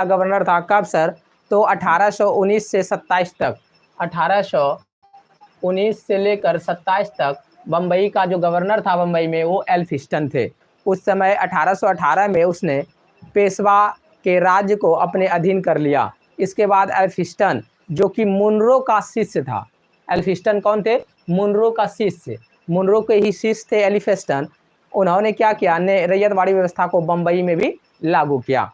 Governor था कब sir? तो 1819 से 27 तक, 1819 से लेकर 27 तक बम्बई का जो गवर्नर था बम्बई में वो एल्फिंस्टन थे। उस समय 1818 में उसने पेशवा के राज्य को अपने अधीन कर लिया। इसके बाद एल्फिंस्टन जो कि मुनरो का शिष्य था। एल्फिंस्टन कौन थे? मुनरो का शिष्य, मुनरो के ही शिष्य थे एल्फिंस्टन। उन्होंने क्या किया? रैयतवाड़ी व्यवस्था को बम्बई में भी लागू किया।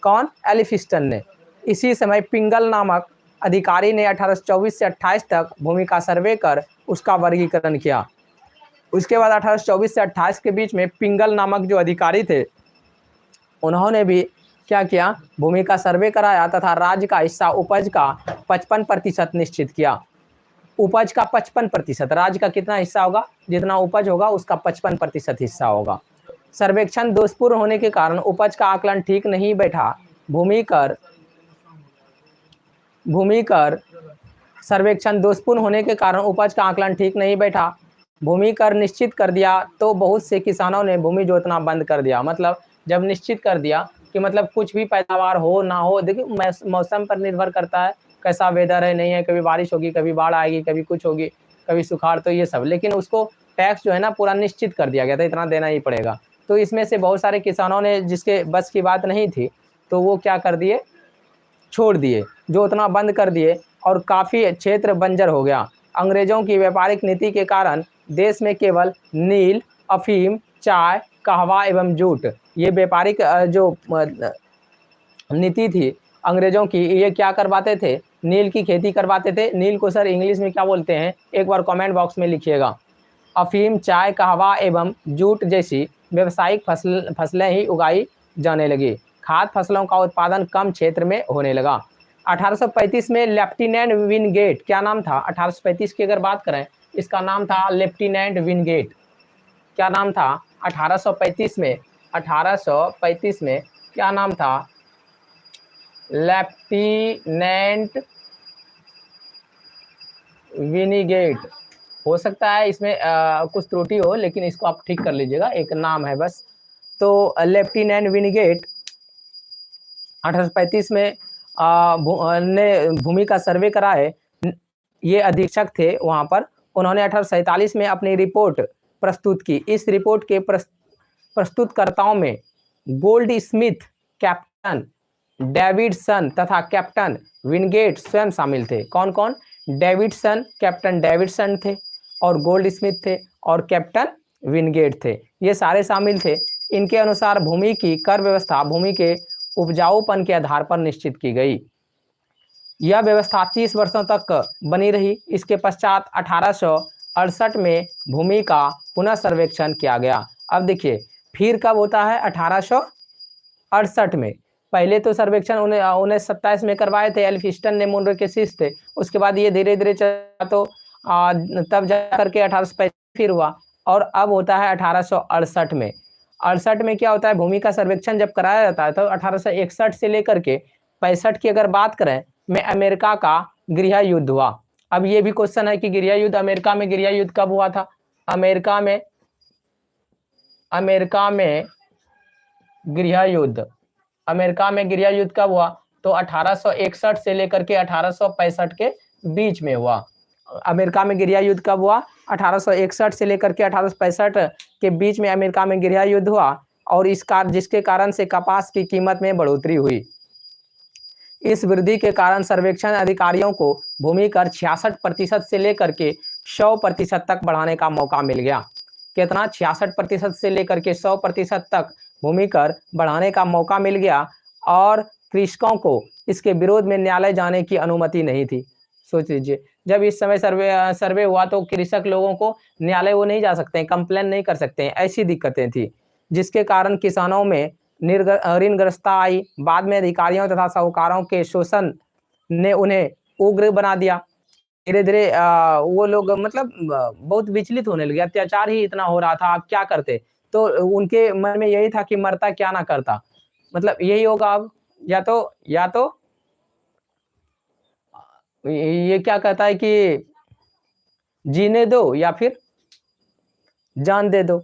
कौन? एल्फिंस्टन ने। इसी समय पिंगल नामक अधिकारी ने 1824 से 28 तक भूमि का सर्वे कर उसका वर्गीकरण किया। उसके बाद 1824 से 28 के बीच में पिंगल नामक जो अधिकारी थे उन्होंने भी क्या किया? भूमि का सर्वे कराया तथा राज्य का हिस्सा उपज का 55% निश्चित किया। उपज का 55%, राज्य का कितना हिस्सा होगा? जितना उपज होगा उसका 55% हिस्सा होगा। सर्वेक्षण दोषपूर्ण होने के कारण उपज का आकलन ठीक नहीं बैठा। भूमि कर सर्वेक्षण दोषपूर्ण होने के कारण उपज का आकलन ठीक नहीं बैठा। भूमि कर निश्चित कर दिया तो बहुत से किसानों ने भूमि जोतना बंद कर दिया। मतलब जब निश्चित कर दिया कि मतलब कुछ भी पैदावार हो ना हो, देखिए मौसम पर निर्भर करता है, कैसा वेदर है नहीं है, कभी बारिश होगी, कभी बाढ़ आएगी, कभी कुछ होगी, कभी सुखाड़, तो ये सब, लेकिन उसको टैक्स जो है ना पूरा निश्चित कर दिया गया था, इतना देना ही पड़ेगा। तो इसमें से बहुत सारे किसानों ने, जिसके बस की बात नहीं थी, तो वो क्या कर दिए? छोड़ दिए, जो उतना बंद कर दिए और काफ़ी क्षेत्र बंजर हो गया। अंग्रेज़ों की व्यापारिक नीति के कारण देश में केवल नील, अफीम, चाय, कहवा एवं जूट, ये व्यापारिक जो नीति थी अंग्रेज़ों की, ये क्या करवाते थे? नील की खेती करवाते थे। नील को सर इंग्लिश में क्या बोलते हैं? एक बार कमेंट बॉक्स में लिखिएगा। अफीम, चाय, कहवा एवं जूट जैसी व्यावसायिक फसलें ही उगाई जाने लगी। खाद्य फसलों का उत्पादन कम क्षेत्र में होने लगा। 1835 में लेफ्टिनेंट विनगेट, क्या नाम था? 1835 की अगर बात करें, इसका नाम था लेफ्टिनेंट विनगेट। क्या नाम था? 1835 में, 1835 में क्या नाम था? लेफ्टिनेंट विनीगेट। हो सकता है इसमें कुछ त्रुटि हो, लेकिन इसको आप ठीक कर लीजिएगा, एक नाम है बस। तो लेफ्टिनेंट विनीगेट 1835 में ने भूमि का सर्वे कराए। ये अधीक्षक थे वहाँ पर। उन्होंने 1847 में अपनी रिपोर्ट प्रस्तुत की। इस रिपोर्ट के प्रस्तुतकर्ताओं में गोल्ड स्मिथ, कैप्टन डेविडसन तथा कैप्टन विनगेट स्वयं शामिल थे। कौन कौन? डेविडसन, कैप्टन डेविडसन थे, और गोल्ड स्मिथ थे, और कैप्टन विनगेट थे, ये सारे शामिल थे। इनके अनुसार भूमि की कर व्यवस्था भूमि के उपजाऊपन के आधार पर निश्चित की गई। यह व्यवस्था 30 वर्षों तक बनी रही। इसके पश्चात 1868 में भूमि का पुनः सर्वेक्षण किया गया। अब देखिए फिर कब होता है? 1868 में। पहले तो सर्वेक्षण 1927 में करवाए थे, एल्फिंस्टन ने, मुनरो के शिष्य थे। उसके बाद ये धीरे धीरे चला, तो तब जा करके 1835 फिर हुआ, और अब होता है 1868 में। 68 में क्या होता है? भूमि का सर्वेक्षण जब कराया जाता है तो 1861 से लेकर के 65 की अगर बात करें में अमेरिका का गृह युद्ध हुआ। अब ये भी क्वेश्चन है कि गृह युद्ध, अमेरिका में गृह युद्ध कब हुआ था? अमेरिका में गृह युद्ध, अमेरिका में गृह युद्ध कब हुआ? तो 1861 से लेकर के 1865 के बीच में हुआ। अमेरिका में गृह युद्ध कब हुआ? 1861 से लेकर के 1865 के बीच में अमेरिका में गृह युद्ध हुआ, और जिसके कारण से कपास की कीमत में बढ़ोतरी हुई। इस वृद्धि के कारण सर्वेक्षण अधिकारियों को भूमि कर 66% से लेकर के 100% तक बढ़ाने का मौका मिल गया। कितना? 66% से लेकर के 100% तक भूमि कर बढ़ाने का मौका मिल गया, और कृषकों को इसके विरोध में न्यायालय जाने की अनुमति नहीं थी। सोच लीजिए, जब इस समय सर्वे हुआ तो कृषक लोगों को न्यायालय वो नहीं जा सकते हैं, कंप्लेन नहीं कर सकते हैं, ऐसी दिक्कतें थी, जिसके कारण किसानों में ऋणग्रस्तता आई। बाद में अधिकारियों तथा साहूकारों के शोषण ने उन्हें उग्र बना दिया। धीरे धीरे वो लोग मतलब बहुत विचलित होने लगे, अत्याचार ही इतना हो रहा था, आप क्या करते? तो उनके मन में यही था कि मरता क्या ना करता, मतलब यही होगा अब, या तो ये क्या कहता है कि जीने दो या फिर जान दे दो।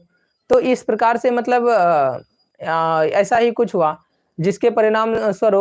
तो इस प्रकार से मतलब ऐसा ही कुछ हुआ, जिसके परिणाम स्वरूप